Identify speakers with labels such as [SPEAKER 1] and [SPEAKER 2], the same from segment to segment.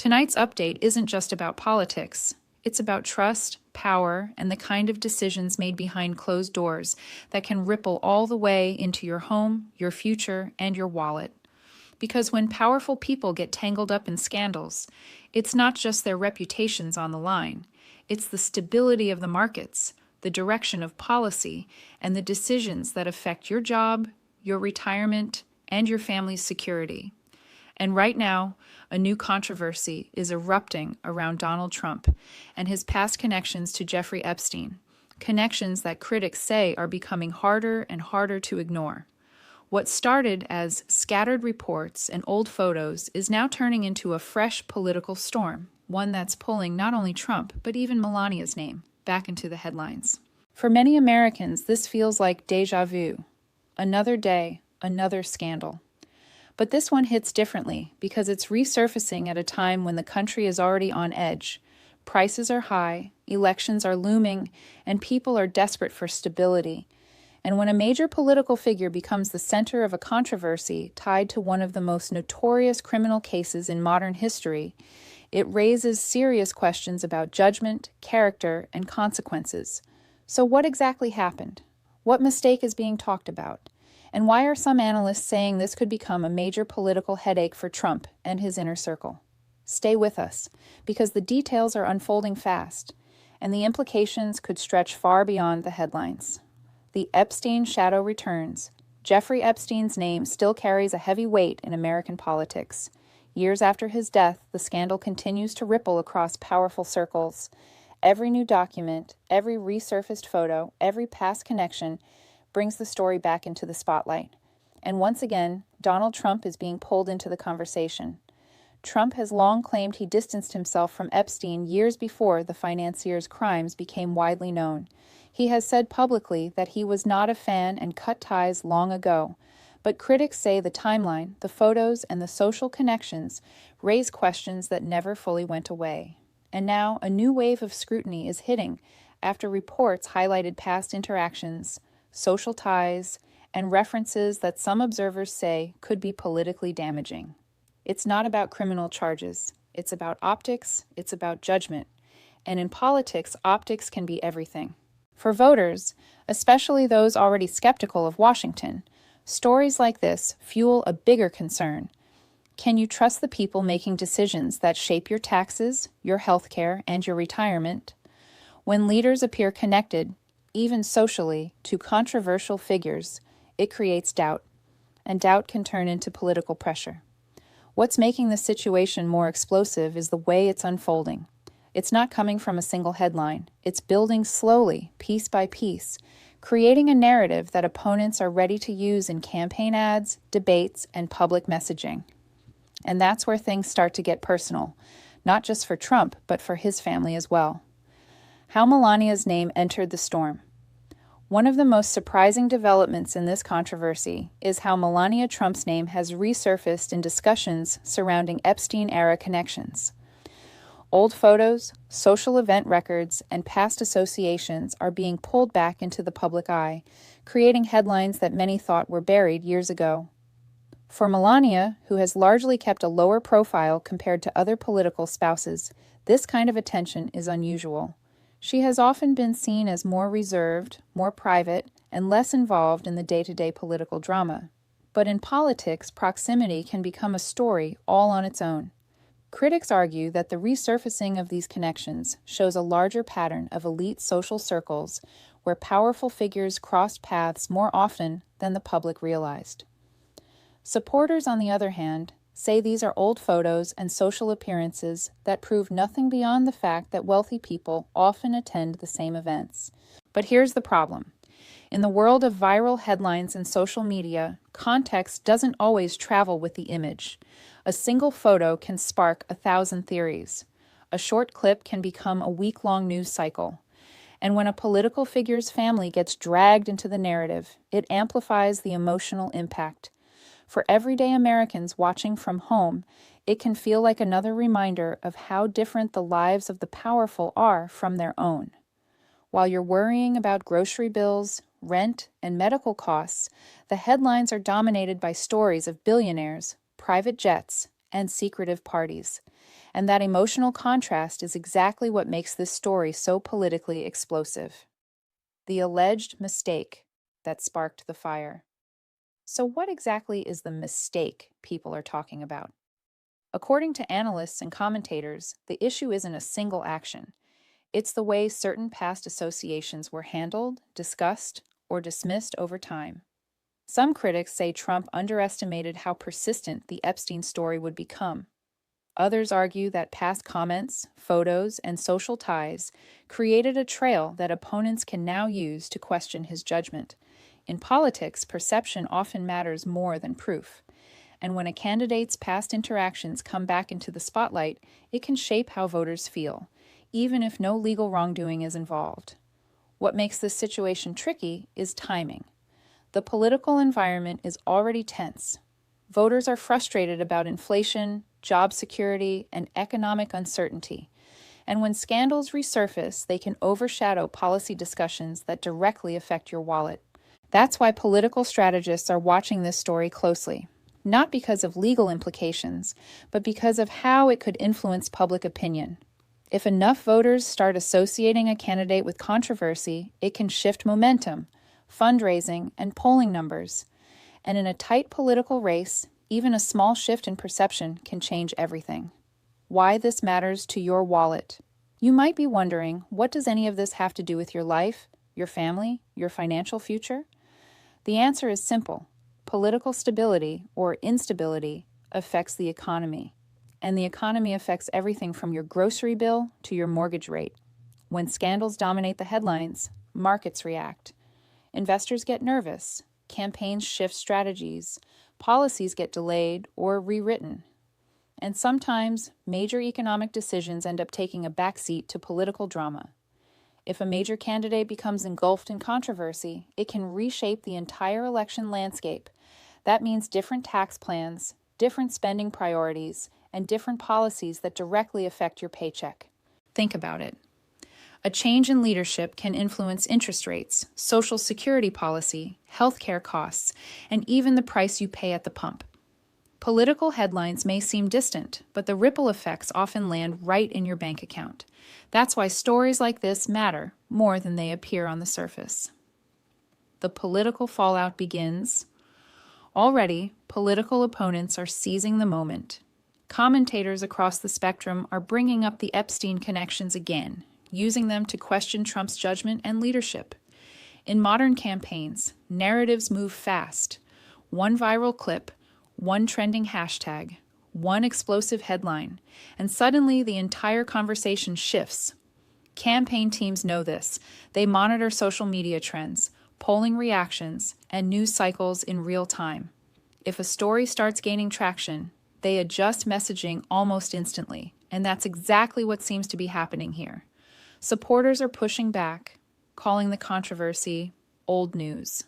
[SPEAKER 1] Tonight's update isn't just about politics. It's about trust, power, and the kind of decisions made behind closed doors that can ripple all the way into your home, your future, and your wallet. Because when powerful people get tangled up in scandals, it's not just their reputations on the line. It's the stability of the markets, the direction of policy, and the decisions that affect your job, your retirement, and your family's security. And right now, a new controversy is erupting around Donald Trump and his past connections to Jeffrey Epstein, connections that critics say are becoming harder and harder to ignore. What started as scattered reports and old photos is now turning into a fresh political storm, one that's pulling not only Trump, but even Melania's name back into the headlines. For many Americans, this feels like déjà vu. Another day, another scandal. But this one hits differently because it's resurfacing at a time when the country is already on edge. Prices are high, elections are looming, and people are desperate for stability. And when a major political figure becomes the center of a controversy tied to one of the most notorious criminal cases in modern history, it raises serious questions about judgment, character, and consequences. So what exactly happened? What mistake is being talked about? And why are some analysts saying this could become a major political headache for Trump and his inner circle? Stay with us, because the details are unfolding fast, and the implications could stretch far beyond the headlines. The Epstein shadow returns. Jeffrey Epstein's name still carries a heavy weight in American politics. Years after his death, the scandal continues to ripple across powerful circles. Every new document, every resurfaced photo, every past connection brings the story back into the spotlight. And once again, Donald Trump is being pulled into the conversation. Trump has long claimed he distanced himself from Epstein years before the financier's crimes became widely known. He has said publicly that he was not a fan and cut ties long ago, but critics say the timeline, the photos, and the social connections raise questions that never fully went away. And now a new wave of scrutiny is hitting after reports highlighted past interactions, social ties, and references that some observers say could be politically damaging. It's not about criminal charges. It's about optics. It's about judgment. And in politics, optics can be everything. For voters, especially those already skeptical of Washington, stories like this fuel a bigger concern. Can you trust the people making decisions that shape your taxes, your health care, and your retirement? When leaders appear connected, even socially, to controversial figures, it creates doubt, and doubt can turn into political pressure. What's making the situation more explosive is the way it's unfolding. It's not coming from a single headline. It's building slowly, piece by piece, creating a narrative that opponents are ready to use in campaign ads, debates, and public messaging. And that's where things start to get personal, not just for Trump, but for his family as well. How Melania's name entered the storm. One of the most surprising developments in this controversy is how Melania Trump's name has resurfaced in discussions surrounding Epstein-era connections. Old photos, social event records, and past associations are being pulled back into the public eye, creating headlines that many thought were buried years ago. For Melania, who has largely kept a lower profile compared to other political spouses, this kind of attention is unusual. She has often been seen as more reserved, more private, and less involved in the day-to-day political drama. But in politics, proximity can become a story all on its own. Critics argue that the resurfacing of these connections shows a larger pattern of elite social circles where powerful figures crossed paths more often than the public realized. Supporters, on the other hand, say these are old photos and social appearances that prove nothing beyond the fact that wealthy people often attend the same events. But here's the problem. In the world of viral headlines and social media, context doesn't always travel with the image. A single photo can spark 1,000 theories. A short clip can become a week-long news cycle. And when a political figure's family gets dragged into the narrative, it amplifies the emotional impact. For everyday Americans watching from home, it can feel like another reminder of how different the lives of the powerful are from their own. While you're worrying about grocery bills, rent, and medical costs, the headlines are dominated by stories of billionaires, private jets, and secretive parties. And that emotional contrast is exactly what makes this story so politically explosive. The alleged mistake that sparked the fire. So, what exactly is the mistake people are talking about? According to analysts and commentators, the issue isn't a single action. It's the way certain past associations were handled, discussed, or dismissed over time. Some critics say Trump underestimated how persistent the Epstein story would become. Others argue that past comments, photos, and social ties created a trail that opponents can now use to question his judgment. In politics, perception often matters more than proof. And when a candidate's past interactions come back into the spotlight, it can shape how voters feel, even if no legal wrongdoing is involved. What makes this situation tricky is timing. The political environment is already tense. Voters are frustrated about inflation, job security, and economic uncertainty. And when scandals resurface, they can overshadow policy discussions that directly affect your wallet. That's why political strategists are watching this story closely, not because of legal implications, but because of how it could influence public opinion. If enough voters start associating a candidate with controversy, it can shift momentum, fundraising, and polling numbers. And in a tight political race, even a small shift in perception can change everything. Why this matters to your wallet. You might be wondering, what does any of this have to do with your life, your family, your financial future? The answer is simple. Political stability, or instability, affects the economy. And the economy affects everything from your grocery bill to your mortgage rate. When scandals dominate the headlines, markets react. Investors get nervous, campaigns shift strategies, policies get delayed or rewritten. And sometimes, major economic decisions end up taking a backseat to political drama. If a major candidate becomes engulfed in controversy, it can reshape the entire election landscape. That means different tax plans, different spending priorities, and different policies that directly affect your paycheck. Think about it. A change in leadership can influence interest rates, Social Security policy, healthcare costs, and even the price you pay at the pump. Political headlines may seem distant, but the ripple effects often land right in your bank account. That's why stories like this matter more than they appear on the surface. The political fallout begins. Already, political opponents are seizing the moment. Commentators across the spectrum are bringing up the Epstein connections again, using them to question Trump's judgment and leadership. In modern campaigns, narratives move fast. One viral clip, one trending hashtag, one explosive headline, and suddenly the entire conversation shifts. Campaign teams know this. They monitor social media trends, polling reactions, and news cycles in real time. If a story starts gaining traction, they adjust messaging almost instantly, and that's exactly what seems to be happening here. Supporters are pushing back, calling the controversy old news.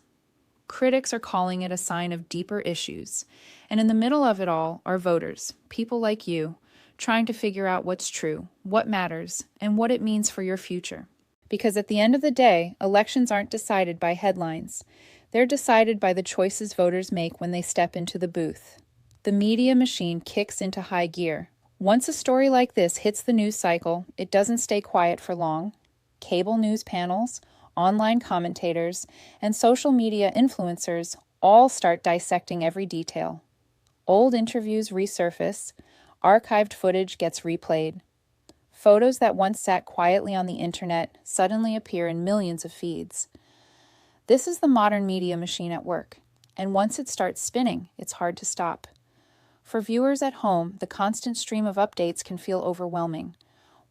[SPEAKER 1] Critics are calling it a sign of deeper issues. And in the middle of it all are voters, people like you, trying to figure out what's true, what matters, and what it means for your future. Because at the end of the day, elections aren't decided by headlines. They're decided by the choices voters make when they step into the booth. The media machine kicks into high gear. Once a story like this hits the news cycle, it doesn't stay quiet for long. Cable news panels, online commentators, and social media influencers all start dissecting every detail. Old interviews resurface, archived footage gets replayed. Photos that once sat quietly on the internet suddenly appear in millions of feeds. This is the modern media machine at work, and once it starts spinning, it's hard to stop. For viewers at home, the constant stream of updates can feel overwhelming.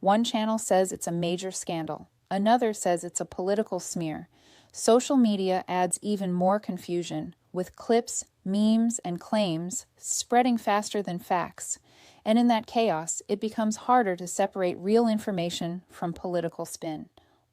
[SPEAKER 1] One channel says it's a major scandal. Another says it's a political smear. Social media adds even more confusion, with clips, memes, and claims spreading faster than facts. And in that chaos, it becomes harder to separate real information from political spin.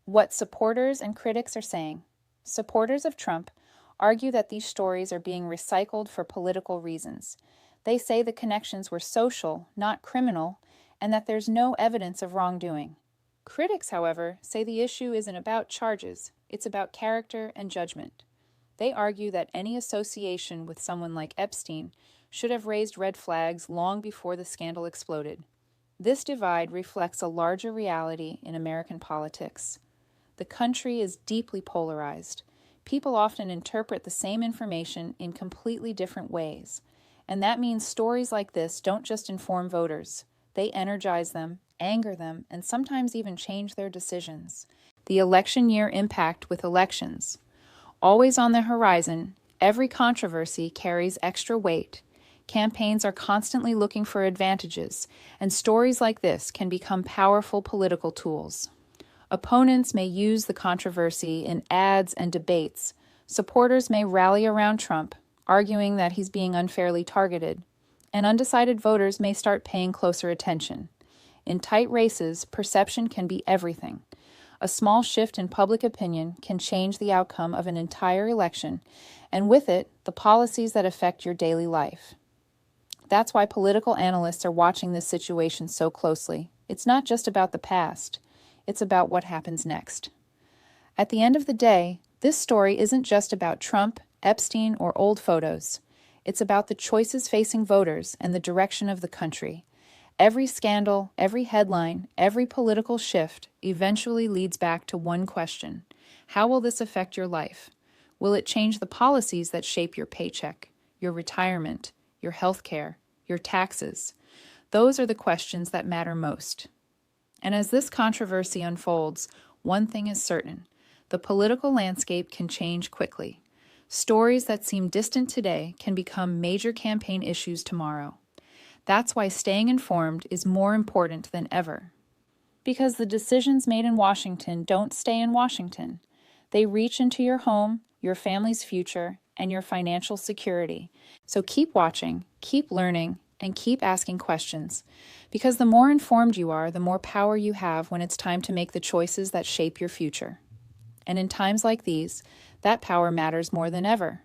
[SPEAKER 1] What supporters and critics are saying. Supporters of Trump argue that these stories are being recycled for political reasons. They say the connections were social, not criminal, and that there's no evidence of wrongdoing. Critics, however, say the issue isn't about charges, it's about character and judgment. They argue that any association with someone like Epstein should have raised red flags long before the scandal exploded. This divide reflects a larger reality in American politics. The country is deeply polarized. People often interpret the same information in completely different ways. And that means stories like this don't just inform voters. They energize them, anger them, and sometimes even change their decisions. The election year impact with elections. Always on the horizon, every controversy carries extra weight. Campaigns are constantly looking for advantages, and stories like this can become powerful political tools. Opponents may use the controversy in ads and debates. Supporters may rally around Trump, arguing that he's being unfairly targeted. And undecided voters may start paying closer attention. In tight races, perception can be everything. A small shift in public opinion can change the outcome of an entire election, and with it, the policies that affect your daily life. That's why political analysts are watching this situation so closely. It's not just about the past. It's about what happens next. At the end of the day, this story isn't just about Trump, Epstein, or old photos. It's about the choices facing voters and the direction of the country. Every scandal, every headline, every political shift eventually leads back to one question. How will this affect your life? Will it change the policies that shape your paycheck, your retirement, your health care, your taxes? Those are the questions that matter most. And as this controversy unfolds, one thing is certain. The political landscape can change quickly. Stories that seem distant today can become major campaign issues tomorrow. That's why staying informed is more important than ever. Because the decisions made in Washington don't stay in Washington. They reach into your home, your family's future, and your financial security. So keep watching, keep learning, and keep asking questions. Because the more informed you are, the more power you have when it's time to make the choices that shape your future. And in times like these, that power matters more than ever.